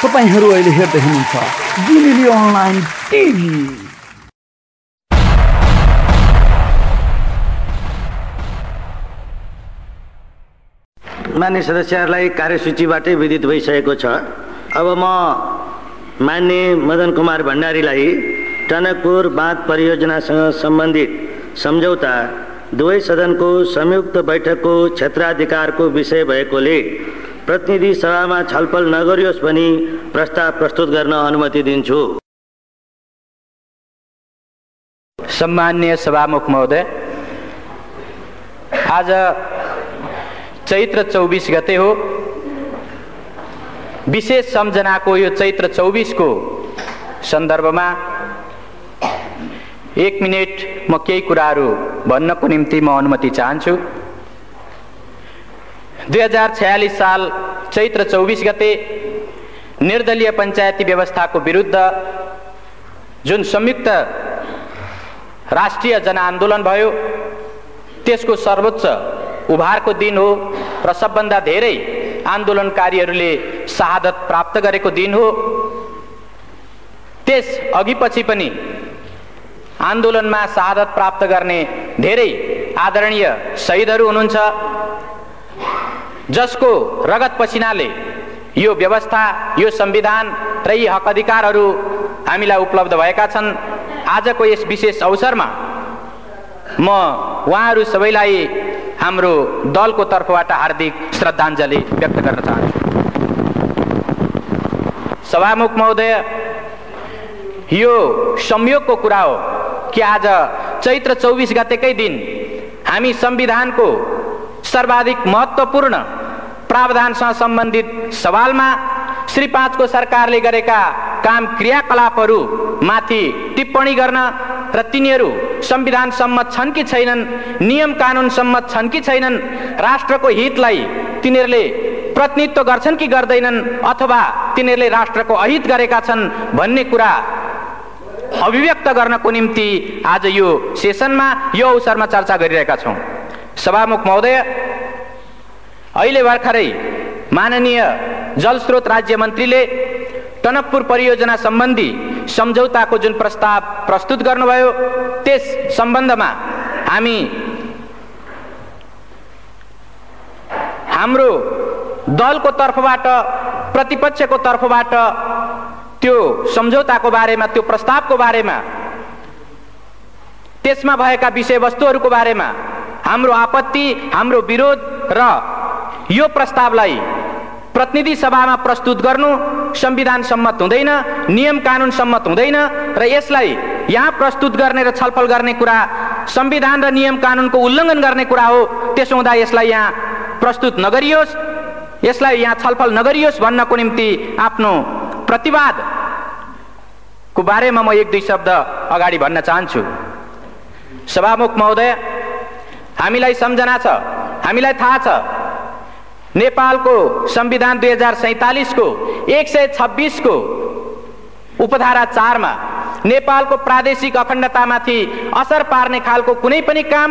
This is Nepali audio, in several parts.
तपाईहरू अहिले हेर्दै हुनुहुन्छ जिनेली अनलाइन टिभी। मान्य सदस्यहरूलाई कार्यसूचीबाटै विदित भइसकेको छ। अब म मान्य मदन कुमार भण्डारीलाई टनकपुर बाँध परियोजनासँग सम्बन्धित सम्झौता दुवै सदनको संयुक्त बैठकको क्षेत्राधिकारको विषय भएकोले प्रतिनिधि सभामा छलफल नगरियोस् भनी प्रस्ताव प्रस्तुत गर्न अनुमति दिन्छु। सम्मान्य सभामुख महोदय, आज चैत्र 24 गते हो। विशेष सम्झनाको यो चैत्र 24 को सन्दर्भमा 1 मिनेट म केही कुराहरू भन्नको निम्ति म अनुमति चाहन्छु। 2046 साल चैत्र 24 गते निर्दलीय पञ्चायती व्यवस्थाको विरुद्ध जुन संयुक्त राष्ट्रिय जनआन्दोलन भयो, त्यसको सर्वोच्च उभारको दिन हो र सबभन्दा धेरै आन्दोलनकारीहरूले शहादत प्राप्त गरेको दिन हो। त्यस अघिपछि पनि आन्दोलनमा शहादत प्राप्त गर्ने धेरै आदरणीय शहीदहरू हुनुहुन्छ, जसको रगत पसिनाले यो व्यवस्था, यो संविधान र यी हक अधिकारहरू हामीलाई उपलब्ध भएका छन्। आजको यस विशेष अवसरमा म उहाँहरू सबैलाई हाम्रो दलको तर्फबाट हार्दिक श्रद्धाञ्जली व्यक्त गर्न चाहन्छु। सभामुख महोदय, यो संयोगको कुरा हो कि आज चैत्र 24 गतेकै दिन हामी संविधानको सर्वाधिक महत्त्वपूर्ण प्रावधानसँग सम्बन्धित सवालमा श्री 5 को सरकारले गरेका काम क्रियाकलापहरू माथि टिप्पणी गर्न र तिनीहरू संविधान सम्मत छन् कि छैनन्, नियम कानुन सम्मत छन् कि छैनन्, राष्ट्रको हितलाई तिनीहरूले प्रतिनिधित्व गर्छन् कि गर्दैनन्, अथवा तिनीहरूले राष्ट्रको अहित गरेका छन् भन्ने कुरा अभिव्यक्त गर्नको निम्ति आज यो सेसनमा, यो अवसरमा चर्चा गरिरहेका छौँ। सभामुख महोदय, अहिले भर्खरै माननीय जलस्रोत राज्य मन्त्रीले टनकपुर परियोजना सम्बन्धी सम्झौताको जुन प्रस्ताव प्रस्तुत गर्नुभयो, त्यस सम्बन्धमा हाम्रो दलको तर्फबाट, प्रतिपक्षको तर्फबाट त्यो सम्झौताको बारेमा, त्यो प्रस्तावको बारेमा, त्यसमा भएका विषयवस्तुहरूको बारेमा हाम्रो आपत्ति, हाम्रो विरोध र यो प्रस्तावलाई प्रतिनिधि सभामा प्रस्तुत गर्नु संविधान सम्मत हुँदैन, नियम कानुन सम्मत हुँदैन र यसलाई यहाँ प्रस्तुत गर्ने र छलफल गर्ने कुरा संविधान र नियम कानुनको उल्लङ्घन गर्ने कुरा हो। त्यसो हुँदा यसलाई यहाँ प्रस्तुत नगरियोस्, यसलाई यहाँ छलफल नगरियोस् भन्नको निम्ति आफ्नो प्रतिवादको बारेमा म 1-2 शब्द अगाडि भन्न चाहन्छु। सभामुख महोदय, हामीलाई सम्झना छ, हामीलाई थाहा छ, नेपालको संविधान 2047 को 126 को उपधारा 4 मा नेपालको प्रादेशिक अखण्डतामाथि असर पार्ने खालको कुनै पनि काम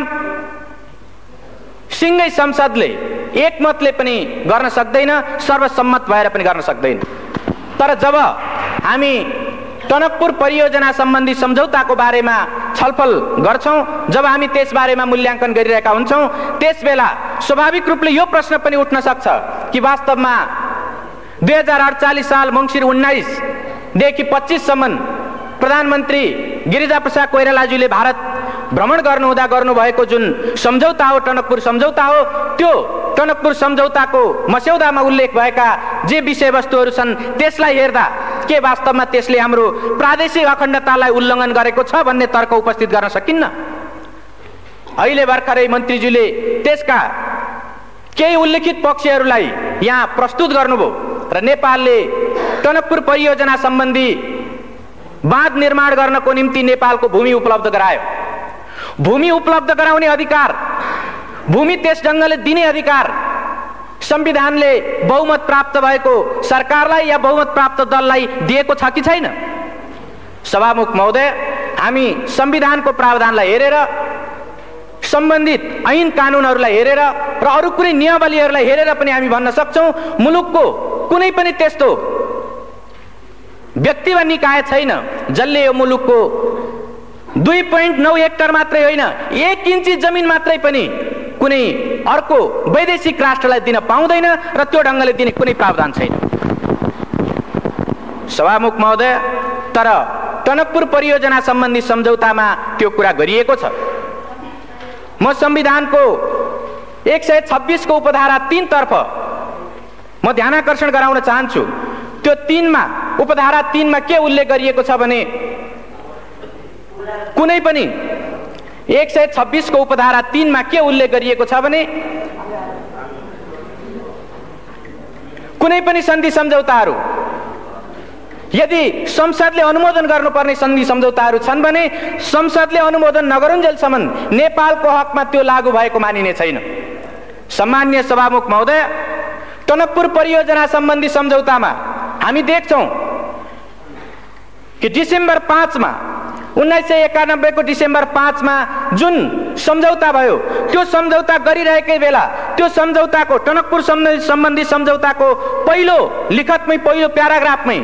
सिंगै संसदले एकमतले पनि गर्न सक्दैन, सर्वसम्मत भएर पनि गर्न सक्दैन। तर जब हामी टनकपुर परियोजना सम्बन्धी सम्झौताको बारेमा छलफल गर्छौं, जब हामी त्यस बारेमा मूल्याङ्कन गरिरहेका हुन्छौं, त्यसबेला स्वाभाविक रूपले यो प्रश्न पनि उठ्न सक्छ कि वास्तवमा 2048 साल मङ्सिर 19 देखि 25 सम्म प्रधानमन्त्री गिरिजाप्रसाद कोइरालाज्यूले भारत भ्रमण गर्नुहुँदा गर्नुभएको जुन सम्झौता हो, टनकपुर सम्झौता हो, त्यो टनकपुर सम्झौताको मस्यौदामा उल्लेख भएका जे विषयवस्तुहरू छन्, त्यसलाई हेर्दा के वास्तवमा त्यसले हाम्रो प्रादेशिक अखण्डतालाई उल्लङ्घन गरेको छ भन्ने तर्क उपस्थित गर्न सकिन्न। अहिले भर्खरै मन्त्रीज्यूले त्यसका केही उल्लेखित पक्षहरूलाई यहाँ प्रस्तुत गर्नुभयो र नेपालले टनकपुर परियोजना सम्बन्धी बाँध निर्माण गर्नको निम्ति नेपालको भूमि उपलब्ध गरायो। भूमि उपलब्ध गराउने अधिकार, भूमि त्यस ढङ्गले दिने अधिकार संविधानले बहुमत प्राप्त भएको सरकारलाई या बहुमत प्राप्त दललाई दिएको छ कि छैन? सभामुख महोदय, हामी संविधानको प्रावधानलाई हेरेर, सम्बन्धित ऐन कानुनहरूलाई हेरेर र अरू कुनै नियमावलीहरूलाई हेरेर पनि हामी भन्न सक्छौं मुलुकको कुनै पनि त्यस्तो व्यक्ति वा निकाय छैन जसले यो मुलुकको 2.9 हेक्टर मात्रै होइन 1 इन्ची जमिन मात्रै पनि कुनै अर्को वैदेशिक राष्ट्रलाई दिन पाउँदैन र त्यो ढङ्गले दिने कुनै प्रावधान छैन। सभामुख महोदय, तर टनकपुर परियोजना सम्बन्धी सम्झौतामा त्यो कुरा गरिएको छ। म संविधानको 126 को उपधारा 3 तर्फ म ध्यानाकर्षण गराउन चाहन्छु। त्यो 3 मा उपधारा 3 मा के उल्लेख गरिएको छ भने कुनै पनि 126 को उपधारा 3 मा के उल्लेख गरिएको छ भने कुनै पनि सन्धि सम्झौताहरू यदि संसदले अनुमोदन गर्नुपर्ने सन्धि सम्झौताहरू छन् भने संसदले अनुमोदन नगरुन्जेलसम्म नेपालको हकमा त्यो लागू भएको मानिने छैन। सम्माननीय सभामुख महोदय, टनकपुर परियोजना सम्बन्धी सम्झौतामा हामी देख्छौं कि डिसेम्बर 5 मा 1991 को डिसेम्बर 5 मा जुन सम्झौता भयो त्यो सम्झौता गरिरहेकै बेला त्यो सम्झौताको टनकपुर सम्बन्धी सम्झौताको पहिलो लिखतमै पहिलो प्याराग्राफमै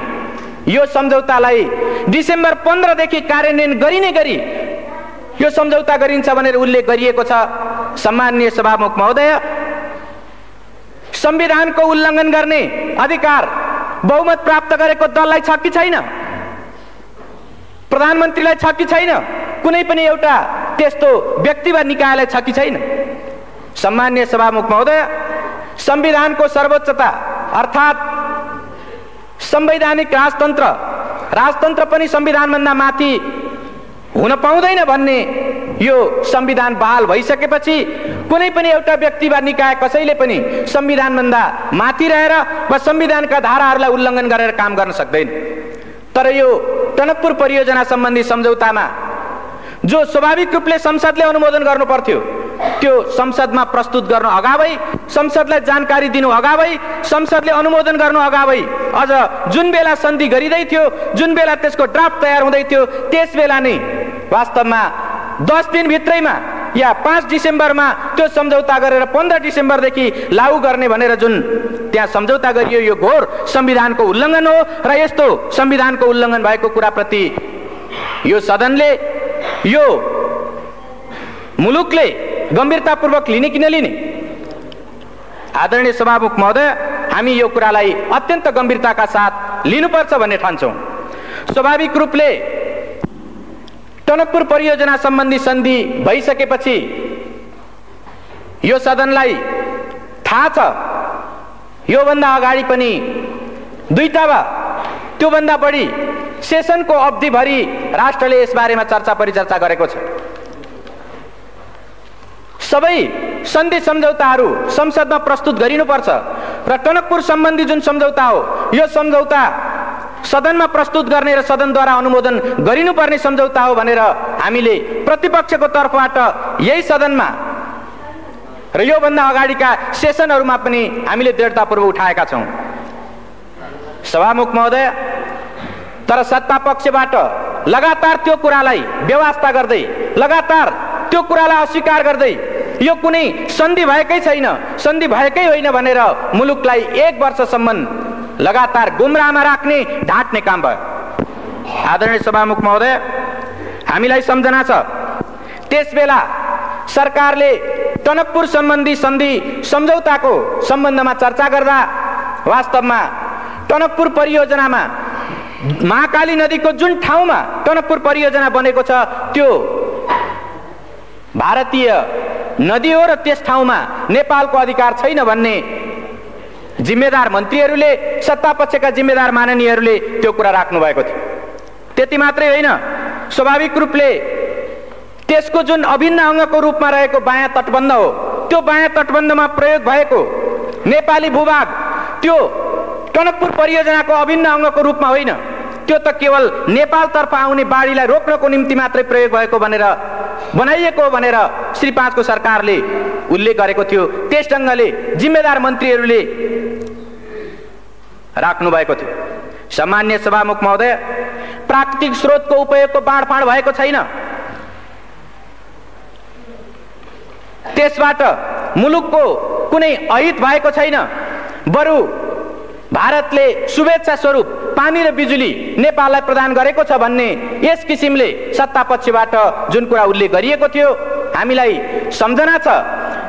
यो सम्झौतालाई डिसेम्बर 15 देखि कार्यान्वयन गरिने गरी यो सम्झौता गरिन्छ भनेर उल्लेख गरिएको छ। सम्माननीय सभामुख महोदय, संविधानको उल्लङ्घन गर्ने अधिकार बहुमत प्राप्त गरेको दललाई छ कि छैन? प्रधानमन्त्रीलाई छ कि छैन? कुनै पनि एउटा त्यस्तो व्यक्ति वा निकायलाई छ कि छैन? सम्माननीय सभामुख महोदय, संविधानको सर्वोच्चता अर्थात् संवैधानिक राजतन्त्र पनि संविधानभन्दा माथि हुन पाउँदैन भन्ने यो संविधान बहाल भइसकेपछि कुनै पनि एउटा व्यक्ति वा निकाय कसैले पनि संविधानभन्दा माथि रहेर वा संविधानका धाराहरूलाई उल्लङ्घन गरेर काम गर्न सक्दैन। तर यो टनकपुर परियोजना सम्बन्धी सम्झौतामा जो स्वाभाविक रूपले संसदले अनुमोदन गर्नु पर्थ्यो त्यो संसदमा प्रस्तुत गर्नु अगावै, संसदलाई जानकारी दिनु अगावै, संसदले अनुमोदन गर्नु अगावै, अझ जुन बेला सन्धि गरिँदै थियो, जुन बेला त्यसको ड्राफ्ट तयार हुँदै थियो, त्यस बेला नै वास्तवमा 10 दिन भित्रैमा या 5 डिसेम्बरमा त्यो सम्झौता गरेर 15 डिसेम्बरदेखि लागू गर्ने भनेर जुन त्यहाँ सम्झौता गरियो यो घोर संविधानको उल्लङ्घन हो र यस्तो संविधानको उल्लङ्घन भएको कुराप्रति यो सदनले, यो मुलुकले गम्भीरतापूर्वक लिने कि नलिने? आदरणीय सभामुख महोदय, हामी यो कुरालाई अत्यन्त गम्भीरताका साथ लिनुपर्छ भन्ने ठान्छौँ। स्वाभाविक रूपले टनकपुर परियोजना सम्बन्धी सन्धि भइसकेपछि यो सदनलाई थाहा छ योभन्दा अगाडि पनि 2टा वा त्योभन्दा बढी सेसनको अवधिभरि राष्ट्रले यसबारेमा चर्चा परिचर्चा गरेको छ। सबै सन्धि सम्झौताहरू संसदमा प्रस्तुत गरिनुपर्छ र टनकपुर सम्बन्धी जुन सम्झौता हो यो सम्झौता सदनमा प्रस्तुत गर्ने र सदनद्वारा अनुमोदन गरिनुपर्ने सम्झौता हो भनेर हामीले प्रतिपक्षको तर्फबाट यही सदनमा र योभन्दा अगाडिका सेसनहरूमा पनि हामीले दृढतापूर्वक उठाएका छौँ। सभामुख महोदय, तर सत्ता पक्षबाट लगातार त्यो कुरालाई बेवास्ता गर्दै, लगातार त्यो कुरालाई अस्वीकार गर्दै यो कुनै सन्धि भएकै छैन, सन्धि भएकै होइन भनेर मुलुकलाई 1 वर्षसम्म लगातार गुमराहमा राख्ने, ढाँट्ने काम भयो। आदरणीय सभामुख महोदय, हामीलाई सम्झना छ त्यसबेला सरकारले टनकपुर सम्बन्धी सन्धि सम्झौताको सम्बन्धमा चर्चा गर्दा वास्तवमा टनकपुर परियोजनामा महाकाली नदीको जुन ठाउँमा टनकपुर परियोजना बनेको छ त्यो भारतीय नदी हो र त्यस ठाउँमा नेपालको अधिकार छैन भन्ने जिम्मेदार मन्त्रीहरूले, सत्तापक्षका जिम्मेदार माननीयहरूले त्यो कुरा राख्नु भएको थियो। त्यति मात्रै होइन, स्वाभाविक रूपले त्यसको जुन अभिन्न अङ्गको रूपमा रहेको बायाँ तटबन्ध हो त्यो बायाँ तटबन्धमा प्रयोग भएको नेपाली भूभाग त्यो टनकपुर परियोजनाको अभिन्न अङ्गको रूपमा होइन, त्यो त केवल नेपालतर्फ आउने बाढीलाई रोक्नको निम्ति मात्रै प्रयोग भएको भनेर बनाइएको भनेर श्री 5 को सरकारले उल्लेख गरेको थियो। त्यस ढङ्गले जिम्मेदार मन्त्रीहरूले राख्नु भएको थियो। सम्माननीय सभामुख महोदय, प्राकृतिक स्रोतको उपयोगको बाँडफाँड भएको छैन, त्यसबाट मुलुकको कुनै अहित भएको छैन, बरु भारतले शुभेच्छा स्वरूप पानी र बिजुली नेपाललाई प्रदान गरेको छ भन्ने यस किसिमले सत्ता पक्षबाट जुन कुरा उल्लेख गरिएको थियो हामीलाई सम्झना छ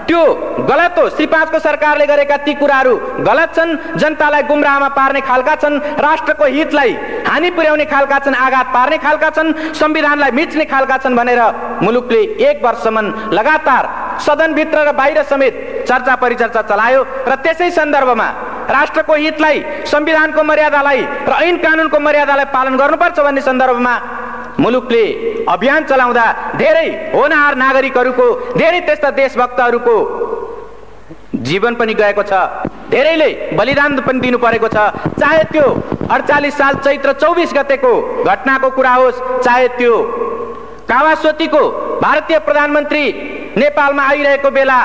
त्यो गलत हो। श्री 5 को सरकारले गरेका ती कुराहरू गलत छन्, जनतालाई गुमराहमा पार्ने खालका छन्, राष्ट्रको हितलाई हानि पुर्याउने खालका छन्, आघात पार्ने खालका छन्, संविधानलाई मिच्ने खालका छन् भनेर मुलुकले 1 वर्षसम्म लगातार सदनभित्र र बाहिर समेत चर्चा परिचर्चा चलायो र त्यसै सन्दर्भमा राष्ट्रको हितलाई, संविधानको मर्यादालाई र ऐन कानुनको मर्यादालाई पालन गर्नुपर्छ भन्ने सन्दर्भमा मुलुकले अभियान चलाउँदा धेरै होनहार नागरिकहरूको, धेरै त्यस्ता देशभक्तहरूको जीवन पनि गएको छ, धेरैले बलिदान पनि दिनु परेको छ। चाहे त्यो 48 साल चैत्र 24 गतेको घटनाको कुरा होस्, चाहे त्यो कावासोतीको भारतीय प्रधानमन्त्री नेपालमा आइरहेको बेला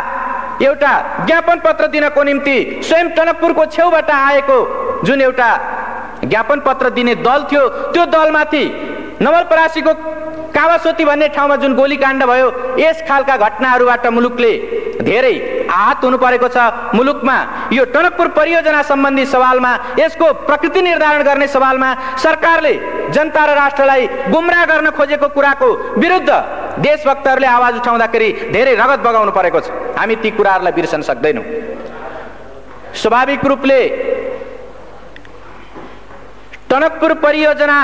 एउटा ज्ञापन पत्र दिनको निम्ति स्वयं टनकपुरको छेउबाट आएको जुन एउटा ज्ञापन पत्र दिने दल थियो, त्यो दलमाथि नवलपरासीको कावासोती भन्ने ठाउँमा जुन गोलीकाण्ड भयो, यस खालका घटनाहरूबाट मुलुकले धेरै आहत हुनु परेको छ। मुलुकमा यो टनकपुर परियोजना सम्बन्धी सवालमा, यसको प्रकृति निर्धारण गर्ने सवालमा सरकारले जनता र राष्ट्रलाई गुमराह गर्न खोजेको कुराको विरुद्ध देशभक्तहरूले आवाज उठाउँदाखेरि धेरै रगत बगाउनु परेको छ। हामी ती कुराहरूलाई बिर्सन सक्दैनौँ। स्वाभाविक रूपले टनकपुर परियोजना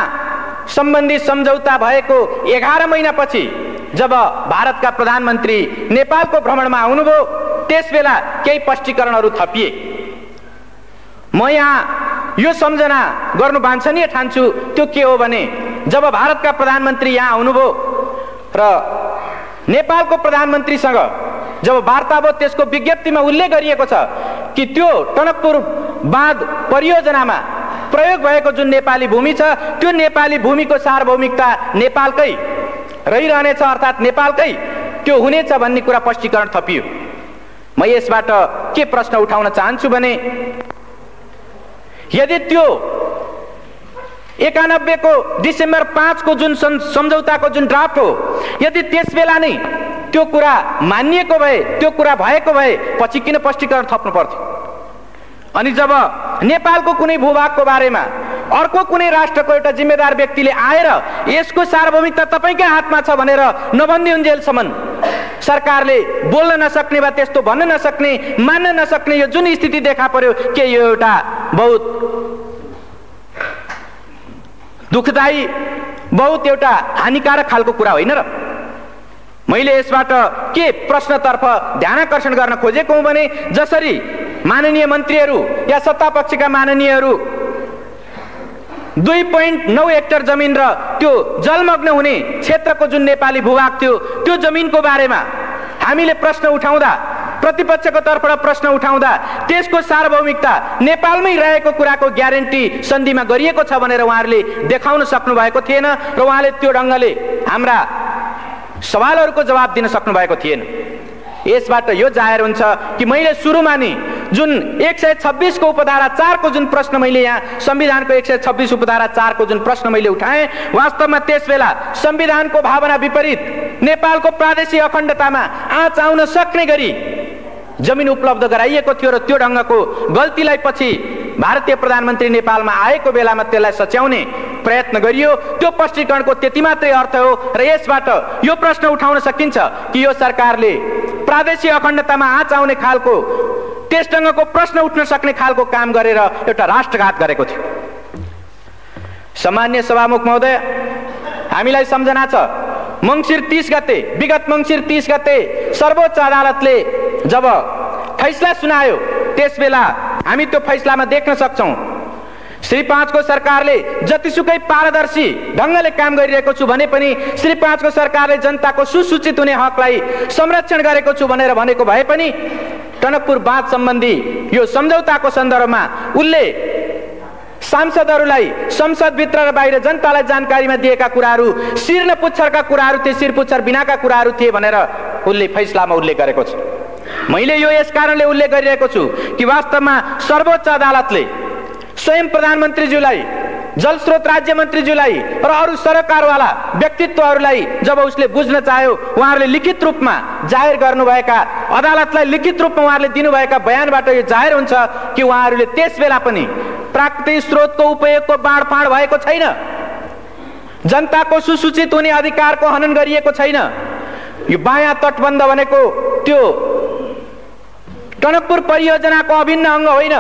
सम्बन्धी सम्झौता भएको 11 महिनापछि जब भारतका प्रधानमन्त्री नेपालको भ्रमणमा आउनुभयो, त्यसबेला केही स्पष्टीकरणहरू थपिए। म यहाँ यो सम्झना गर्नु वाञ्छनीय ठान्छु। त्यो के हो भने, जब भारतका प्रधानमन्त्री यहाँ आउनुभयो र नेपालको प्रधानमन्त्रीसँग जब वार्ता भयो, त्यसको विज्ञप्तिमा उल्लेख गरिएको छ कि त्यो टनकपुर बाँध परियोजनामा प्रयोग भएको जुन नेपाली भूमि छ, त्यो नेपाली भूमिको सार्वभौमिकता नेपालकै रहिरहनेछ, अर्थात् नेपालकै त्यो हुनेछ भन्ने कुरा स्पष्टीकरण थपियो। म यसबाट के प्रश्न उठाउन चाहन्छु भने, यदि त्यो 91 को डिसेम्बर 5 को जुन सम्झौताको जुन ड्राफ्ट हो, यदि त्यस बेला नै त्यो कुरा मानिएको भए, त्यो कुरा भएको भए पछि किन स्पष्टीकरण थप्नु पर्थ्यो? अनि जब नेपालको कुनै भूभागको बारेमा अर्को कुनै राष्ट्रको एउटा जिम्मेदार व्यक्तिले आएर यसको सार्वभौमिकता तपाईकै हातमा छ भनेर नभन्दिउन्जेलसम्म सरकारले बोल्न नसक्ने वा त्यस्तो भन्न नसक्ने, मान्न नसक्ने यो जुन स्थिति देखा पर्यो, के यो एउटा बहुत दुःखदायी, बहुत एउटा हानिकारक खालको कुरा होइन र? मैले यसबाट के प्रश्नतर्फ ध्यानाकर्षण गर्न खोजेको हुँ भने, जसरी माननीय मन्त्रीहरू या सत्ता पक्षका माननीयहरू 2.9 हेक्टर जमिन र त्यो जलमग्न हुने क्षेत्रको जुन नेपाली भूभाग थियो, त्यो जमिनको बारेमा हामीले प्रश्न उठाउँदा, प्रतिपक्षको तर्फबाट प्रश्न उठाउँदा त्यसको सार्वभौमिकता नेपालमै रहेको कुराको ग्यारेन्टी सन्धिमा गरिएको छ भनेर उहाँहरूले देखाउन सक्नु भएको थिएन र उहाँले त्यो ढङ्गले हाम्रा सवालहरूको जवाब दिन सक्नु भएको थिएन। यसबाट यो जाहेर हुन्छ कि मैले सुरुमा नि जुन 126 को उपधारा 4 को जुन प्रश्न मैले यहाँ संविधानको 126 उपधारा 4 को जुन प्रश्न मैले उठाएँ, वास्तवमा त्यसबेला संविधानको भावना विपरीत नेपालको प्रादेशिक अखण्डतामा आँच आउन सक्ने गरी जमिन उपलब्ध गराइएको थियो र त्यो ढङ्गको गल्तीलाई पछि भारतीय प्रधानमन्त्री नेपालमा आएको बेलामा त्यसलाई सच्याउने प्रयत्न गरियो। त्यो स्पष्टीकरणको त्यति मात्रै अर्थ हो र यसबाट यो प्रश्न उठाउन सकिन्छ कि यो सरकारले प्रादेशिक अखण्डतामा आँच आउने खालको, त्यस ढङ्गको प्रश्न उठ्न सक्ने खालको काम गरेर एउटा राष्ट्रघात गरेको थियो। सम्मान्य सभामुख महोदय, हामीलाई सम्झना छ, मङ्सिर 30 गते, विगत मङ्सिर 30 गते सर्वोच्च अदालतले जब फैसला सुनायो, त्यसबेला हामी त्यो फैसलामा देख्न सक्छौँ श्री 5 को सरकारले जतिसुकै पारदर्शी ढङ्गले काम गरिरहेको छु भने पनि श्री 5 को सरकारले जनताको सुसूचित हुने हकलाई संरक्षण गरेको छु भनेर भनेको भए पनि टनकपुर बाँध सम्बन्धी यो सम्झौताको सन्दर्भमा उनले सांसदहरूलाई संसदभित्र र बाहिर जनतालाई जानकारीमा दिएका कुराहरू शिर न पुच्छरका कुराहरू थिए, शिर पुच्छर बिनाका कुराहरू थिए भनेर उनले फैसलामा उल्लेख गरेको छ। मैले यो यस कारणले उल्लेख गरिरहेको छु कि वास्तवमा सर्वोच्च अदालतले स्वयं प्रधानमन्त्रीज्यूलाई, जलस्रोत राज्य मन्त्रीज्यूलाई र अरू सरकारवाला व्यक्तित्वहरूलाई जब उसले बुझ्न चाह्यो, उहाँहरूले लिखित रूपमा जाहेर गर्नुभएका, अदालतलाई लिखित रूपमा उहाँहरूले दिनुभएका बयानबाट यो जाहेर हुन्छ कि उहाँहरूले त्यसबेला पनि प्राकृतिक स्रोतको उपयोगको बाँडफाँड भएको छैन, जनताको सुसूचित हुने अधिकारको हनन गरिएको छैन। यो बायाँ तटबन्ध भनेको त्यो टनकपुर परियोजनाको अभिन्न अङ्ग होइन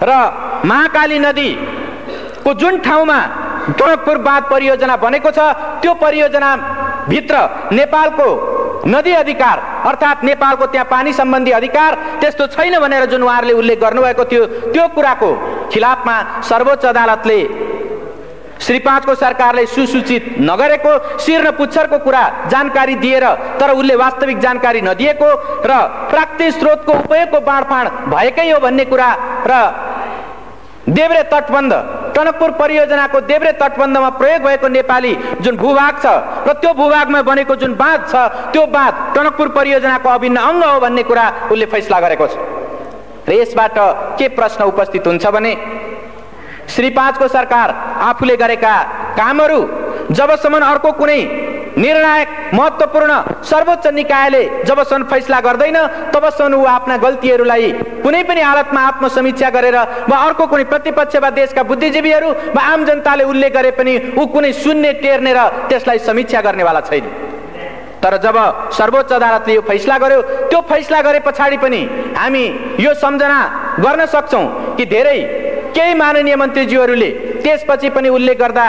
र महाकाली नदीको जुन ठाउँमा टनकपुर बाँध परियोजना बनेको छ त्यो परियोजना भित्र नेपालको नदी अधिकार अर्थात् नेपालको त्यहाँ पानी सम्बन्धी अधिकार त्यस्तो छैन भनेर जुन उहाँहरूले उल्लेख गर्नुभएको थियो, त्यो कुराको खिलाफमा सर्वोच्च अदालतले श्री 5 को सरकारले सुसूचित नगरेको, शिर र पुच्छरको कुरा जानकारी दिएर तर उसले वास्तविक जानकारी नदिएको र प्राकृतिक स्रोतको उपयोगको बाँडफाँड भएकै हो भन्ने कुरा र देब्रे तटबन्ध टनकपुर परियोजनाको देब्रे तटबन्धमा प्रयोग भएको नेपाली जुन भूभाग छ र त्यो भूभागमा बनेको जुन बाँध छ त्यो बाँध टनकपुर परियोजनाको अभिन्न अङ्ग हो भन्ने कुरा उसले फैसला गरेको छ। र यसबाट के प्रश्न उपस्थित हुन्छ भने श्री 5 को सरकार आफूले गरेका कामहरू जबसम्म अर्को कुनै निर्णायक महत्त्वपूर्ण सर्वोच्च निकायले जबसम्म फैसला गर्दैन तबसम्म ऊ आफ्ना गल्तीहरूलाई कुनै पनि हालतमा आत्मसमीक्षा गरेर वा अर्को कुनै प्रतिपक्ष वा देशका बुद्धिजीवीहरू वा आम जनताले उल्लेख गरे पनि ऊ कुनै शून्य टेर्ने र त्यसलाई समीक्षा गर्नेवाला छैन। तर जब सर्वोच्च अदालतले यो फैसला गर्यो त्यो फैसला गरे पछाडि पनि हामी यो सम्झना गर्न सक्छौँ कि धेरै केही माननीय मन्त्रीज्यूहरूले त्यसपछि पनि उल्लेख गर्दा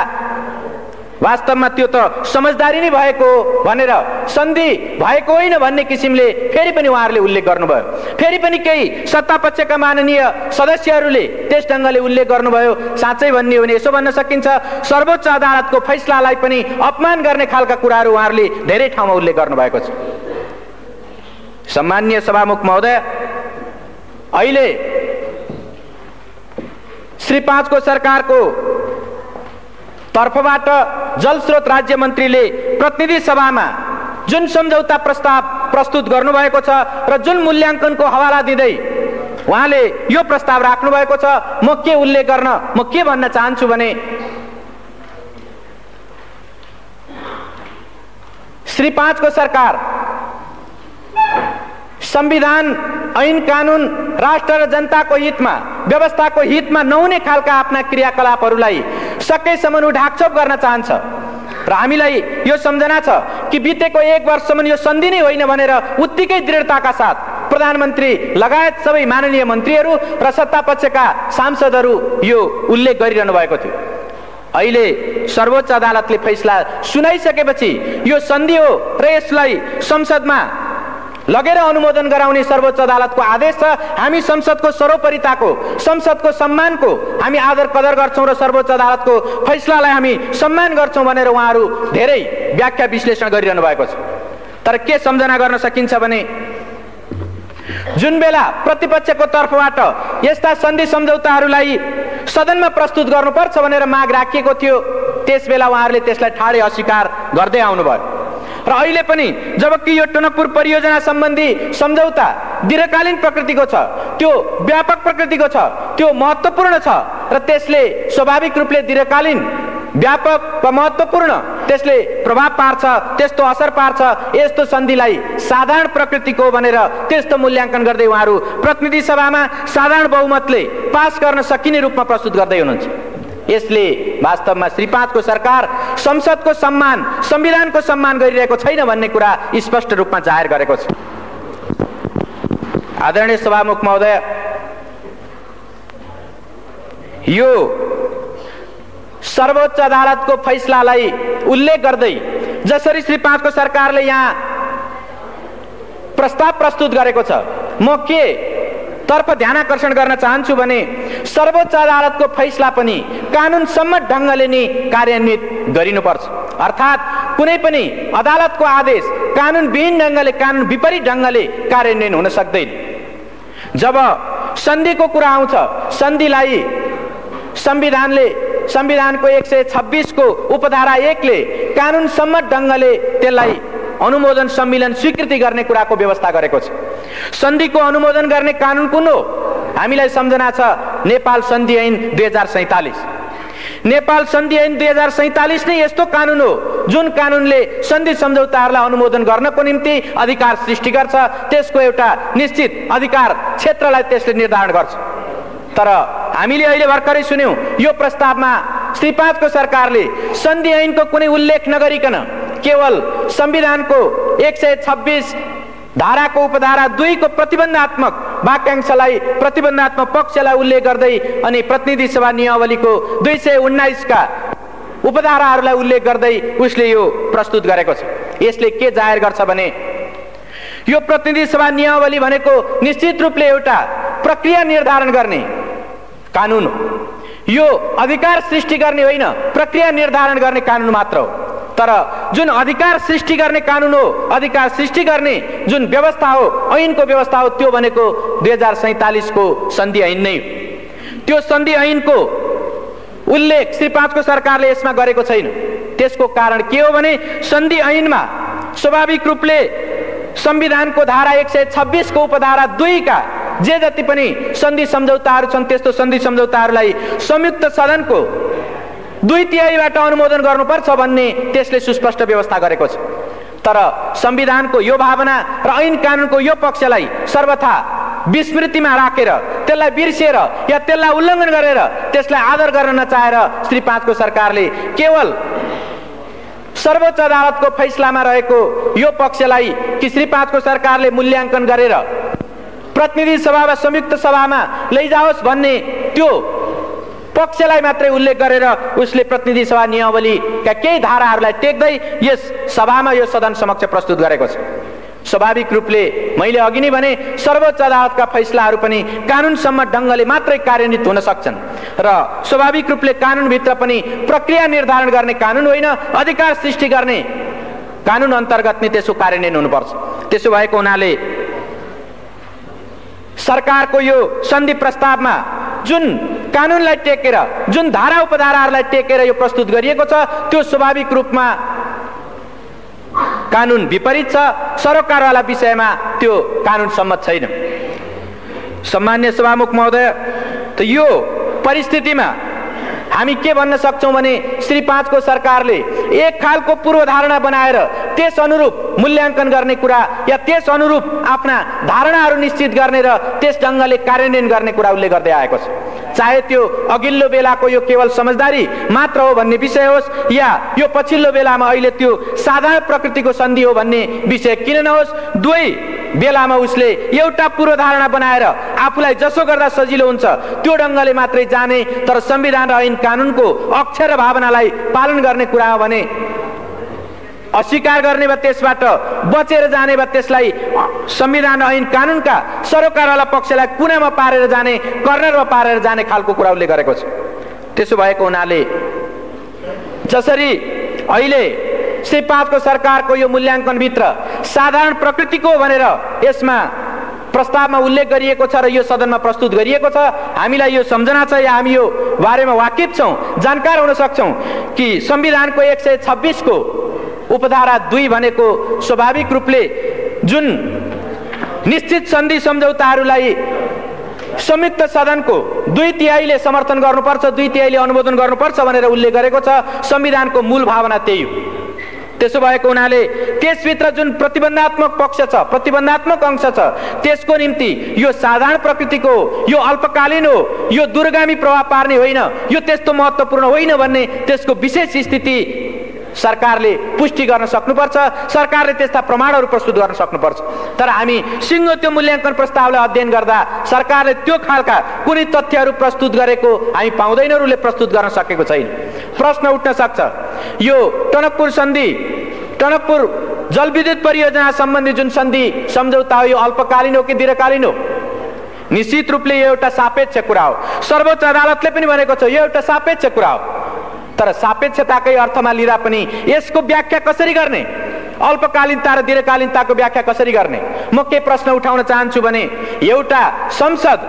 वास्तवमा त्यो त समझदारी नै भएको भनेर सन्धि भएको होइन भन्ने किसिमले फेरि पनि उहाँहरूले उल्लेख गर्नुभयो। फेरि पनि केही सत्तापक्षका माननीय सदस्यहरूले त्यस ढङ्गले उल्लेख गर्नुभयो। साँच्चै भन्ने हो भने यसो भन्न सकिन्छ सर्वोच्च अदालतको फैसलालाई पनि अपमान गर्ने खालका कुराहरू उहाँहरूले धेरै ठाउँमा उल्लेख गर्नुभएको छ। सम्माननीय सभामुख महोदय, अहिले श्री 5 को सरकारको तर्फबाट जलस्रोत राज्य मन्त्रीले प्रतिनिधि सभामा जुन सम्झौता प्रस्ताव प्रस्तुत गर्नुभएको छ र जुन मूल्याङ्कनको हवाला दिँदै उहाँले यो प्रस्ताव राख्नु भएको छ, म के उल्लेख गर्न म के भन्न चाहन्छु भने श्री 5 को सरकार संविधान ऐन कानुन राष्ट्र र जनताको हितमा व्यवस्थाको हितमा नहुने खालका आफ्ना क्रियाकलापहरूलाई सकेसम्म ढाकछोप गर्न चाहन्छ र हामीलाई यो सम्झना छ कि बितेको 1 वर्षसम्म यो सन्धि नै होइन भनेर उत्तिकै दृढताका साथ प्रधानमन्त्री लगायत सबै माननीय मन्त्रीहरू र सत्तापक्षका सांसदहरू यो उल्लेख गरिरहनु भएको थियो। अहिले सर्वोच्च अदालतले फैसला सुनाइसकेपछि यो सन्धि हो र यसलाई संसदमा लगेर अनुमोदन गराउने सर्वोच्च अदालतको आदेश छ। हामी संसदको सर्वोपरिताको संसदको सम्मानको हामी आदर कदर गर्छौँ र सर्वोच्च अदालतको फैसलालाई हामी सम्मान गर्छौँ भनेर उहाँहरू धेरै व्याख्या विश्लेषण गरिरहनु भएको छ। तर के सम्झना गर्न सकिन्छ भने जुन बेला प्रतिपक्षको तर्फबाट यस्ता सन्धि सम्झौताहरूलाई सदनमा प्रस्तुत गर्नुपर्छ भनेर माग राखिएको थियो त्यस बेला उहाँहरूले त्यसलाई ठाडै अस्वीकार गर्दै आउनुभयो र अहिले पनि जबकि यो टनकपुर परियोजना सम्बन्धी सम्झौता दीर्घकालीन प्रकृतिको छ, त्यो व्यापक प्रकृतिको छ, त्यो महत्त्वपूर्ण छ र त्यसले स्वाभाविक रूपले दीर्घकालीन व्यापक वा महत्त्वपूर्ण त्यसले प्रभाव पार्छ, त्यस्तो असर पार्छ, यस्तो सन्धिलाई साधारण प्रकृतिको भनेर त्यस्तो मूल्याङ्कन गर्दै उहाँहरू प्रतिनिधि सभामा साधारण बहुमतले पास गर्न सकिने रूपमा प्रस्तुत गर्दै हुनुहुन्छ। यसले वास्तवमा श्री 5 को सरकार संसदको सम्मान संविधानको सम्मान गरिरहेको छैन भन्ने कुरा स्पष्ट रूपमा जाहेर गरेको छ। आदरणीय सभामुख महोदय, यो सर्वोच्च अदालतको फैसलालाई उल्लेख गर्दै जसरी श्री 5 को सरकारले यहाँ प्रस्ताव प्रस्तुत गरेको छ, म के तर्फ ध्यानाकर्षण गर्न चाहन्छु भने सर्वोच्च अदालतको फैसला पनि कानुन सम्मत ढङ्गले नै कार्यान्वित गरिनुपर्छ। अर्थात् कुनै पनि अदालतको आदेश कानुनविहीन ढङ्गले कानुन विपरीत ढङ्गले कार्यान्वयन हुन सक्दैन। जब सन्धिको कुरा आउँछ, सन्धिलाई संविधानको 126 को उपधारा 1 ले कानुन सम्मत ढङ्गले त्यसलाई अनुमोदन सम्मेलन स्वीकृति गर्ने कुराको व्यवस्था गरेको छ। सन्धिको अनुमोदन गर्ने कानुन कुन हो? हामीलाई सम्झना छ नेपाल सन्धि ऐन 2047। नेपाल सन्धि ऐन 2047 नै यस्तो कानुन हो जुन कानुनले सन्धि सम्झौताहरूलाई अनुमोदन गर्नको निम्ति अधिकार सृष्टि गर्छ, त्यसको एउटा निश्चित अधिकार क्षेत्रलाई त्यसले निर्धारण गर्छ। तर हामीले अहिले भर्खरै सुन्यौं यो प्रस्तावमा श्री 5 को सरकारले सन्धि ऐनको कुनै उल्लेख नगरिकन केवल संविधानको 126 धाराको उपधारा 2 को प्रतिबन्धात्मक वाक्यांशलाई प्रतिबन्धात्मक पक्षलाई उल्लेख गर्दै अनि प्रतिनिधि सभा नियमावलीको 219 का उपधाराहरूलाई उल्लेख गर्दै उसले यो प्रस्तुत गरेको छ। यसले के जाहेर गर्छ भने यो प्रतिनिधि सभा नियमावली भनेको निश्चित रूपले एउटा प्रक्रिया निर्धारण गर्ने कानुन हो। यो अधिकार सृष्टि गर्ने होइन, प्रक्रिया निर्धारण गर्ने कानुन मात्र हो। तर जुन अधिकार सृष्टि गर्ने कानुन हो, अधिकार सृष्टि गर्ने जुन व्यवस्था हो, ऐनको व्यवस्था हो, त्यो भनेको 2047 को सन्धि ऐन नै हो। त्यो सन्धि ऐनको उल्लेख श्री 5 को सरकारले यसमा गरेको छैन। त्यसको कारण के हो भने सन्धि ऐनमा स्वाभाविक रूपले संविधानको धारा 126 को उपधारा 2 का जे जति पनि सन्धि सम्झौताहरू छन् त्यस्तो सन्धि सम्झौताहरूलाई संयुक्त सदनको 2/3 अनुमोदन गर्नुपर्छ भन्ने त्यसले सुस्पष्ट व्यवस्था गरेको छ। तर संविधानको यो भावना र ऐन कानुनको यो पक्षलाई सर्वथा विस्मृतिमा राखेर त्यसलाई बिर्सेर या त्यसलाई उल्लङ्घन गरेर त्यसलाई आदर गर्न नचाहेर श्री 5 को सरकारले केवल सर्वोच्च अदालतको फैसलामा रहेको यो पक्षलाई कि श्री 5 को सरकारले मूल्याङ्कन गरेर प्रतिनिधि सभा वा संयुक्त सभामा लैजाओस् भन्ने त्यो पक्षलाई मात्रै उल्लेख गरेर उसले प्रतिनिधि सभा नियमावलीका केही धाराहरूलाई टेक्दै यस सभामा यो सदन समक्ष प्रस्तुत गरेको छ। स्वाभाविक रूपले मैले अघि नै भने सर्वोच्च अदालतका फैसलाहरू पनि कानुनसम्म ढङ्गले मात्रै कार्यान्वित हुन सक्छन् र स्वाभाविक रूपले कानुनभित्र पनि प्रक्रिया निर्धारण गर्ने कानुन होइन, अधिकार सृष्टि गर्ने कानुन अन्तर्गत नै त्यसको कार्यान्वयन हुनुपर्छ। त्यसो भएको हुनाले सरकारको यो सन्धि प्रस्तावमा जुन कानुनलाई टेकेर जुन धारा उपधाराहरूलाई टेकेर यो प्रस्तुत गरिएको छ त्यो स्वाभाविक रूपमा कानुन विपरीत छ। सरोकारवाला विषयमा त्यो कानुन सम्मत छैन। सम्मान्य सभामुख महोदय, त यो परिस्थितिमा हामी के भन्न सक्छौं भने श्री 5 को सरकारले एक खालको पूर्वधारणा बनाएर त्यस अनुरूप मूल्याङ्कन गर्ने कुरा या त्यस अनुरूप आफ्ना धारणाहरू निश्चित गर्ने र त्यस ढङ्गले कार्यान्वयन गर्ने कुरा उल्लेख गर्दै आएको छ। चाहे त्यो अघिल्लो बेलाको यो केवल समझदारी मात्र हो भन्ने विषय होस् या यो पछिल्लो बेलामा अहिले त्यो साधारण प्रकृतिको सन्धि हो भन्ने विषय किन नहोस्, दुवै बेलामा उसले एउटा पूर्वधारणा बनाएर आफूलाई जसो गर्दा सजिलो हुन्छ त्यो ढङ्गले मात्रै जाने, तर संविधान र ऐन कानुनको अक्षर र भावनालाई पालन गर्ने कुरा हो भने अस्वीकार गर्ने वा त्यसबाट बचेर जाने वा त्यसलाई संविधान ऐन कानुनका सरोकारवाला पक्षलाई कुनामा पारेर जाने, कर्नरमा पारेर जाने खालको कुरा उल्लेख गरेको छ। त्यसो भएको हुनाले जसरी अहिले श्री 5 को सरकारको यो मूल्याङ्कनभित्र साधारण प्रकृतिको भनेर यसमा प्रस्तावमा उल्लेख गरिएको छ र यो सदनमा प्रस्तुत गरिएको छ, हामीलाई यो सम्झना छ या हामी यो बारेमा वाकिफ छौं, जानकार हुन सक्छौं कि संविधानको 126 को उपधारा 2 भनेको स्वाभाविक रूपले जुन निश्चित सन्धि सम्झौताहरूलाई संयुक्त सदनको 2/3 समर्थन गर्नुपर्छ, 2/3 अनुमोदन गर्नुपर्छ भनेर उल्लेख गरेको छ। संविधानको मूल भावना त्यही हो। त्यसो भएको हुनाले त्यसभित्र जुन प्रतिबन्धात्मक पक्ष छ, प्रतिबन्धात्मक अंश छ, त्यसको निम्ति यो साधारण प्रकृतिको, यो अल्पकालीन हो, यो दूरगामी प्रभाव पार्ने होइन, यो त्यस्तो महत्त्वपूर्ण होइन भन्ने त्यसको विशेष स्थिति सरकारले पुष्टि गर्न सक्नुपर्छ। सरकारले त्यस्ता प्रमाणहरू प्रस्तुत गर्न सक्नुपर्छ। तर हामी सिङ्गो त्यो मूल्याङ्कन प्रस्तावलाई अध्ययन गर्दा सरकारले त्यो खालका कुनै तथ्यहरू प्रस्तुत गरेको हामी पाउँदैनौँ, उसले प्रस्तुत गर्न सकेको छैन। प्रश्न उठ्न सक्छ, यो टनकपुर सन्धि, टनकपुर जलविद्युत परियोजना सम्बन्धी जुन सन्धि सम्झौता हो यो अल्पकालीन हो कि दीर्घकालीन हो? निश्चित रूपले यो एउटा सापेक्ष कुरा हो। सर्वोच्च अदालतले पनि भनेको छ यो एउटा सापेक्ष कुरा हो। तर सापेक्षताकै अर्थमा लिँदा पनि यसको व्याख्या कसरी गर्ने, अल्पकालीनता र दीर्घकालीनताको व्याख्या कसरी गर्ने? म के प्रश्न उठाउन चाहन्छु भने एउटा संसद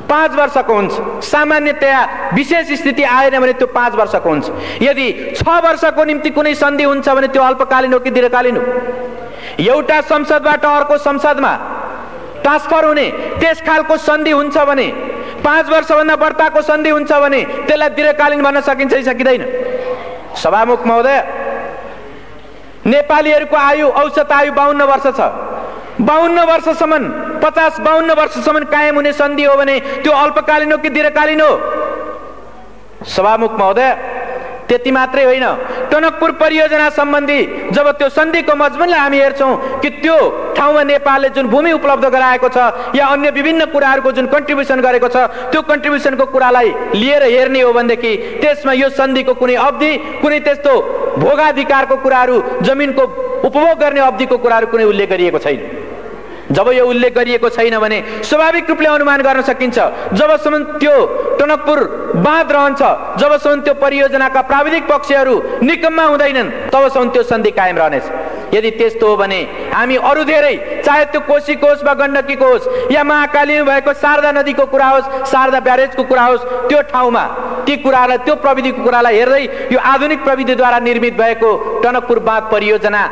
5 वर्षको हुन्छ, सामान्यतया विशेष स्थिति आएन भने त्यो 5 वर्षको हुन्छ। यदि 6 वर्षको निम्ति कुनै सन्धि हुन्छ भने त्यो अल्पकालीन हो कि दीर्घकालीन हो? एउटा संसदबाट अर्को संसदमा ट्रान्सफर हुने त्यस खालको सन्धि हुन्छ भने, 5 वर्षभन्दा बढ्ताको सन्धि हुन्छ भने त्यसलाई दीर्घकालीन भन्न सकिन्छ कि सकिँदैन? सभामुख महोदय, नेपालीहरूको आयु औसत आयु 52 वर्ष छ। 52 वर्षसम्म 50-52 वर्षसम्म कायम हुने सन्धि हो भने त्यो अल्पकालीन हो कि दीर्घकालीन हो? सभामुख महोदय, त्यति मात्रै होइन, टनकपुर परियोजना सम्बन्धी जब त्यो सन्धिको मजमुनलाई हामी हेर्छौँ कि त्यो ठाउँमा नेपालले जुन भूमि उपलब्ध गराएको छ या अन्य विभिन्न कुराहरूको जुन कन्ट्रिब्युसन गरेको छ, त्यो कन्ट्रिब्युसनको कुरालाई लिएर हेर्ने हो भनेदेखि त्यसमा यो सन्धिको कुनै अवधि, कुनै त्यस्तो भोगाधिकारको कुराहरू, जमिनको उपभोग गर्ने अवधिको कुराहरू कुनै उल्लेख गरिएको छैन। जब यो उल्लेख गरिएको छैन भने स्वाभाविक रूपले अनुमान गर्न सकिन्छ जबसम्म त्यो टनकपुर बाँध रहन्छ, जबसम्म त्यो परियोजनाका प्राविधिक पक्षहरू निकम्मा हुँदैनन्, तबसम्म त्यो सन्धि कायम रहनेछ। यदि त्यस्तो हो भने हामी अरू धेरै, चाहे त्यो कोशीको होस् वा गण्डकीको होस् या महाकालीमा भएको शारदा नदीको कुरा होस्, शारदा ब्यारेजको कुरा होस्, त्यो ठाउँमा ती कुरालाई, त्यो प्रविधिको कुरालाई हेर्दै यो आधुनिक प्रविधिद्वारा निर्मित भएको टनकपुर बाँध परियोजना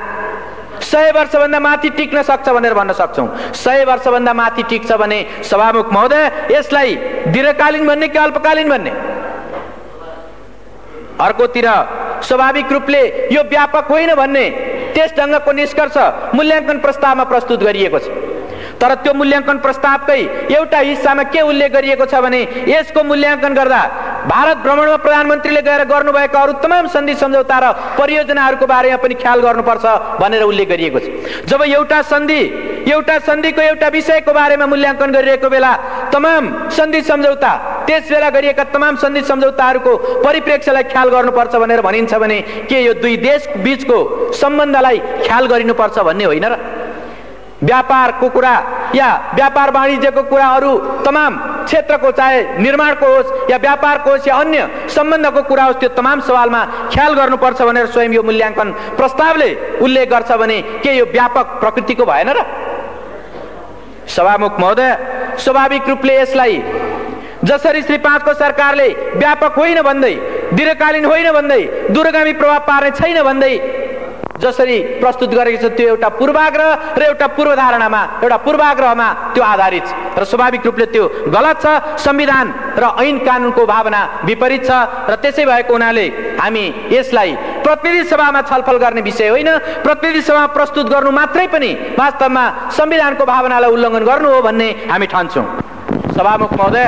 100 वर्षभन्दा माथि टिक्न सक्छ भनेर भन्न सक्छौँ। 100 वर्षभन्दा माथि टिक्छ भने सभामुख महोदय, यसलाई दीर्घकालीन भन्ने कि अल्पकालीन भन्ने? अर्कोतिर स्वाभाविक रूपले यो व्यापक होइन भन्ने त्यस ढङ्गको निष्कर्ष मूल्याङ्कन प्रस्तावमा प्रस्तुत गरिएको छ। तर त्यो मूल्याङ्कन प्रस्तावकै एउटा हिस्सामा के उल्लेख गरिएको छ भने यसको मूल्याङ्कन गर्दा भारत भ्रमणमा प्रधानमन्त्रीले गएर गर्नुभएका अरू तमाम सन्धि सम्झौता र परियोजनाहरूको बारेमा पनि ख्याल गर्नुपर्छ भनेर उल्लेख गरिएको छ। जब एउटा सन्धिको एउटा विषयको बारेमा मूल्याङ्कन गरिरहेको बेला तमाम सन्धि सम्झौता, त्यस बेला गरिएका तमाम सन्धि सम्झौताहरूको परिप्रेक्ष्यलाई ख्याल गर्नुपर्छ भनेर भनिन्छ भने के यो दुई देश बीचको सम्बन्धलाई ख्याल गरिनुपर्छ भन्ने होइन र? व्यापारको कुरा या व्यापार वाणिज्यको कुरा, अरू तमाम क्षेत्रको, चाहे निर्माणको होस् या व्यापारको होस् या अन्य सम्बन्धको कुरा होस्, त्यो तमाम सवालमा ख्याल गर्नुपर्छ भनेर स्वयं यो मूल्याङ्कन प्रस्तावले उल्लेख गर्छ भने के यो व्यापक प्रकृतिको भएन र? सभामुख महोदय, स्वाभाविक रूपले यसलाई जसरी श्री 5 को सरकारले व्यापक होइन भन्दै, दीर्घकालीन होइन भन्दै, दूरगामी प्रभाव पार्ने छैन भन्दै जसरी प्रस्तुत गरेको छ, त्यो एउटा पूर्वाग्रह र एउटा पूर्वधारणामा, एउटा पूर्वाग्रहमा त्यो आधारित छ र स्वाभाविक रूपले त्यो गलत छ। संविधान र ऐन कानुनको भावना विपरीत छ र त्यसै भएको हुनाले हामी यसलाई प्रतिनिधि सभामा छलफल गर्ने विषय होइन, प्रतिनिधि सभामा प्रस्तुत गर्नु मात्रै पनि वास्तवमा संविधानको भावनालाई उल्लङ्घन गर्नु हो भन्ने हामी ठान्छौँ। सभामुख महोदय,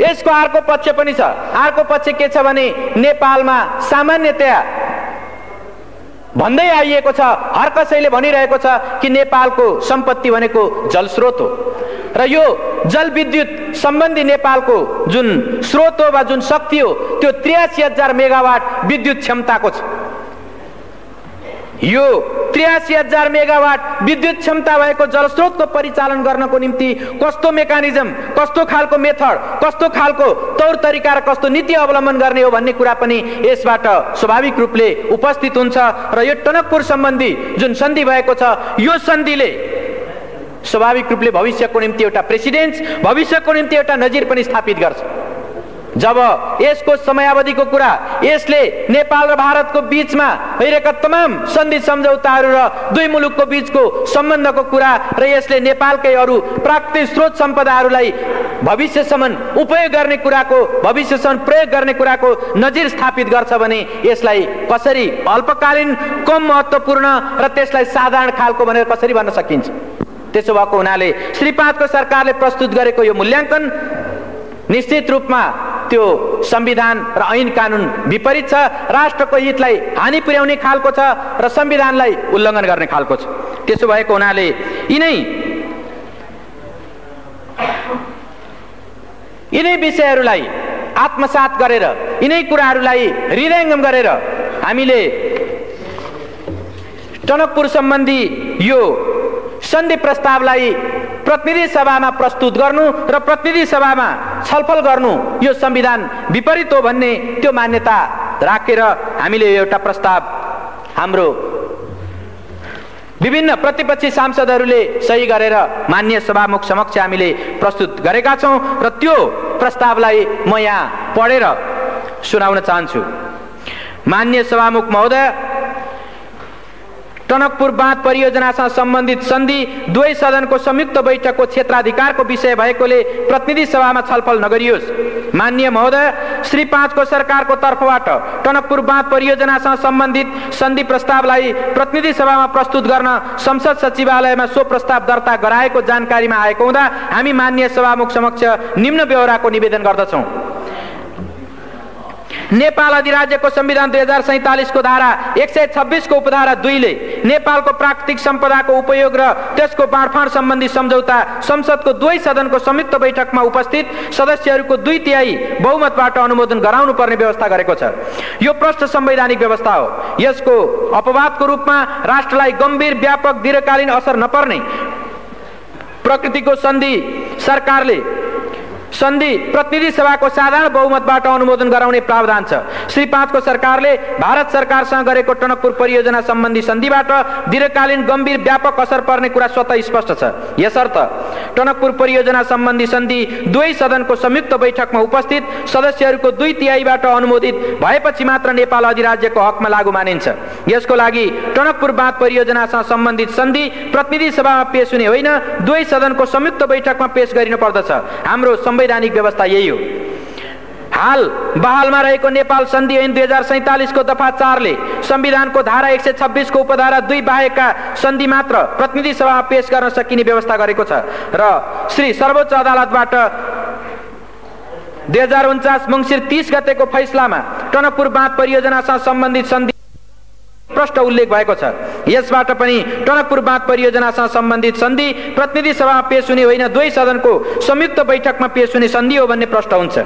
यसको अर्को पक्ष पनि छ। अर्को पक्ष के छ भने नेपालमा सामान्यतया भन्दै आइएको छ, हर कसैले भनिरहेको छ कि नेपालको सम्पत्ति भनेको जलस्रोत हो र यो जलविद्युत सम्बन्धी नेपालको जुन स्रोत हो वा जुन शक्ति हो त्यो 83,000 मेगावाट विद्युत क्षमताको छ। यो 83,000 मेगावाट विद्युत क्षमता भएको जलस्रोतको परिचालन गर्नको निम्ति कस्तो मेकानिजम, कस्तो खालको मेथड, कस्तो खालको तौर तरिका र कस्तो नीति अवलम्बन गर्ने हो भन्ने कुरा पनि यसबाट स्वाभाविक रूपले उपस्थित हुन्छ र यो टनकपुर सम्बन्धी जुन सन्धि भएको छ, यो सन्धिले स्वाभाविक रूपले भविष्यको निम्ति एउटा प्रेसिडेन्स, भविष्यको निम्ति एउटा नजिर पनि स्थापित गर्छ। जब यसको समयावधिको कुरा, यसले नेपाल र भारतको बीचमा भइरहेका तमाम सन्धि सम्झौताहरू र दुई मुलुकको बीचको सम्बन्धको कुरा र यसले नेपालकै अरू प्राकृतिक स्रोत सम्पदाहरूलाई भविष्यसम्म उपयोग गर्ने कुराको, भविष्यसम्म प्रयोग गर्ने कुराको नजिर स्थापित गर्छ भने यसलाई कसरी अल्पकालीन, कम महत्त्वपूर्ण र त्यसलाई साधारण खालको भनेर कसरी भन्न सकिन्छ? त्यसो भएको हुनाले श्री 5 को सरकारले प्रस्तुत गरेको यो मूल्याङ्कन निश्चित रूपमा त्यो संविधान र ऐन कानुन विपरीत छ, राष्ट्रको हितलाई हानि पुर्याउने खालको छ र संविधानलाई उल्लङ्घन गर्ने खालको छ। त्यसो भएको हुनाले यिनै विषयहरूलाई आत्मसात गरेर, यिनै कुराहरूलाई हृदयङ्गम गरेर हामीले टनकपुर सम्बन्धी यो सन्धि प्रस्तावलाई प्रतिनिधि सभामा प्रस्तुत गर्नु र प्रतिनिधि सभामा छलफल गर्नु यो संविधान विपरीत हो भन्ने त्यो मान्यता राखेर हामीले एउटा प्रस्ताव हाम्रो विभिन्न प्रतिपक्षी सांसदहरूले सही गरेर माननीय सभामुख समक्ष हामीले प्रस्तुत गरेका छौँ र त्यो प्रस्तावलाई म यहाँ पढेर सुनाउन चाहन्छु। माननीय सभामुख महोदय, टनकपुर बाँध परियोजनासँग सम्बन्धित सन्धि दुवै सदनको संयुक्त बैठकको क्षेत्राधिकारको विषय भएकोले प्रतिनिधि सभामा छलफल नगरियोस्। माननीय महोदय, श्री 5 को सरकारको तर्फबाट टनकपुर बाँध परियोजनासँग सम्बन्धित सन्धि प्रस्तावलाई प्रतिनिधि सभामा प्रस्तुत गर्न संसद सचिवालयमा सो प्रस्ताव दर्ता गराएको जानकारीमा आएको हुँदा हामी माननीय सभामुख समक्ष निम्न ब्यौराको निवेदन गर्दछौँ। नेपाल अधिराज्यको संविधान 2047 को धारा 126 को उपधारा 2 ले नेपालको प्राकृतिक सम्पदाको उपयोग र त्यसको बाँडफाँड सम्बन्धी सम्झौता संसदको दुवै सदनको संयुक्त बैठकमा उपस्थित सदस्यहरूको 2/3 बहुमतबाट अनुमोदन गराउनु पर्ने व्यवस्था गरेको छ। यो प्रष्ट संवैधानिक व्यवस्था हो। यसको अपवादको रूपमा राष्ट्रलाई गम्भीर, व्यापक, दीर्घकालीन असर नपर्ने प्रकृतिको सन्धि प्रतिनिधि सभाको साधारण बहुमतबाट अनुमोदन गराउने प्रावधान छ। श्री 5 को सरकारले भारत सरकारसँग गरेको टनकपुर परियोजना सम्बन्धी सन्धिबाट दीर्घकालीन, गम्भीर, व्यापक असर पर्ने कुरा स्वतः स्पष्ट छ। यसर्थ टनकपुर परियोजना सम्बन्धी सन्धि दुवै सदनको संयुक्त बैठकमा उपस्थित सदस्यहरूको 2/3बाट अनुमोदित भएपछि मात्र नेपाल अधिराज्यको हकमा लागू मानिन्छ। यसको लागि टनकपुर बाँध परियोजनासँग सम्बन्धित सन्धि प्रतिनिधि सभामा पेश हुने होइन, दुवै सदनको संयुक्त बैठकमा पेश गरिनु पर्दछ। हाम्रो संवैधानिक व्यवस्था यही हो। हाल बहालमा रहेको नेपाल सन्धि ऐन 2047 को दफा 4 ले संविधानको धारा 126 को उपधारा 2 बाहेकका सन्धि मात्र प्रतिनिधि सभामा पेश गर्न सकिने व्यवस्था गरेको छ र श्री सर्वोच्च अदालतबाट 2049 मङ्सिर 30 गतेको फैसलामा टनकपुर बाँध परियोजनासँग सम्बन्धित सन्धि प्रष्ट उल्लेख भएको छ। यसबाट पनि टनकपुर बाँध परियोजनासँग सम्बन्धित सन्धि प्रतिनिधि सभामा पेश हुने होइन, दुवै सदनको संयुक्त बैठकमा पेश हुने सन्धि हो भन्ने प्रष्ट हुन्छ।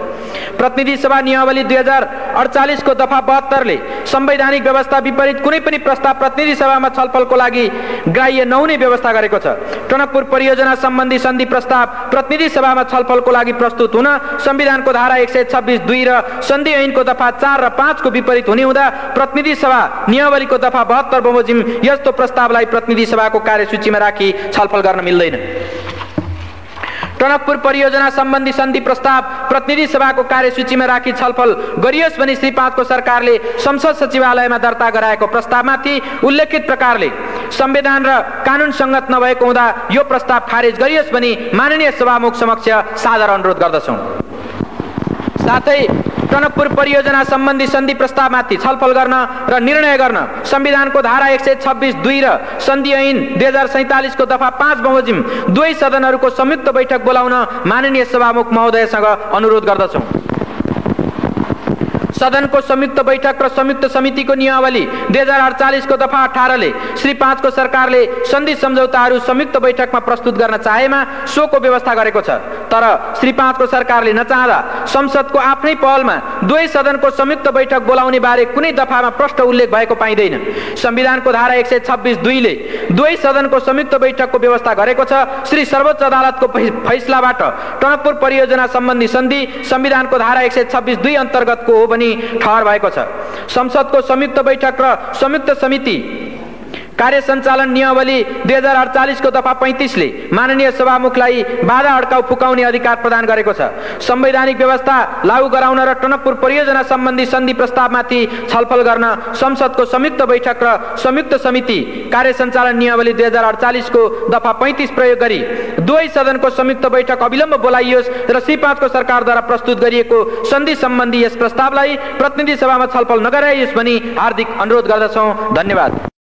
प्रतिनिधि सभा नियमावली 2048 को दफा 72 ले संवैधानिक व्यवस्था विपरीत कुनै पनि प्रस्ताव प्रतिनिधि सभामा छलफलको लागि ग्राह्य नहुने व्यवस्था गरेको छ। टनकपुर परियोजना सम्बन्धी सन्धि प्रस्ताव प्रतिनिधि सभामा छलफलको लागि प्रस्तुत हुन संविधानको धारा 126(2) र सन्धि ऐनको दफा 4 र 5 को विपरीत हुने हुँदा प्रतिनिधि सभा नियमावलीको दफा 72 बमोजिम यस्तो प्रस्तावलाई प्रतिनिधि सभाको कार्यसूचीमा राखी छलफल गर्न मिल्दैन। टनकपुर परियोजना सम्बन्धी सन्धि प्रस्ताव प्रतिनिधि सभाको कार्यसूचीमा राखी छलफल गरियोस् भनी श्री 5 को सरकारले संसद सचिवालयमा दर्ता गराएको प्रस्तावमाथि उल्लेखित प्रकारले संविधान र कानून संगत नभएको हुँदा यो प्रस्ताव खारेज गरियोस् भनी माननीय सभामुख समक्ष सादर अनुरोध गर्दछौँ। साथै टनकपुर परियोजना सम्बन्धी सन्धि प्रस्तावमाथि छलफल गर्न र निर्णय गर्न संविधानको धारा 126(2) र सन्धि ऐन 2047 को दफा 5 बमोजिम दुवै सदनहरूको संयुक्त बैठक बोलाउन माननीय सभामुख महोदयसँग अनुरोध गर्दछौँ। सदनको संयुक्त बैठक र संयुक्त समितिको नियमावली 2048 को दफा 18 ले श्री 5 को सरकारले सन्धि सम्झौताहरू संयुक्त बैठकमा प्रस्तुत गर्न चाहेमा सोको व्यवस्था गरेको छ। तर श्री 5 को सरकारले नचाहँदा संसदको आफ्नै पहलमा दुवै सदनको संयुक्त बैठक बोलाउने बारे कुनै दफामा प्रष्ट उल्लेख भएको पाइँदैन। संविधानको धारा 126(2) ले दुवै सदनको संयुक्त बैठकको व्यवस्था गरेको छ। श्री सर्वोच्च अदालतको फैसलाबाट टनकपुर परियोजना सम्बन्धी सन्धि संविधानको धारा 126(2) अन्तर्गतको हो भनी ठहर भएको छ। संसदको संयुक्त बैठक र संयुक्त समिति कार्य सञ्चालन नियमावली 2048 को दफा 35 ले माननीय सभामुखलाई बाधा अड्काउ फुकाउने अधिकार प्रदान गरेको छ। संवैधानिक व्यवस्था लागू गराउन र टनकपुर परियोजना सम्बन्धी सन्धि प्रस्तावमाथि छलफल गर्न संसदको संयुक्त बैठक र संयुक्त समिति कार्य सञ्चालन नियमावली 2048 को दफा 35 प्रयोग गरी दुवै सदनको संयुक्त बैठक अविलम्ब बोलाइयोस् र श्री 5 को सरकारद्वारा प्रस्तुत गरिएको सन्धि सम्बन्धी यस प्रस्तावलाई प्रतिनिधि सभामा छलफल नगराइयोस् भनी हार्दिक अनुरोध गर्दछौँ। धन्यवाद।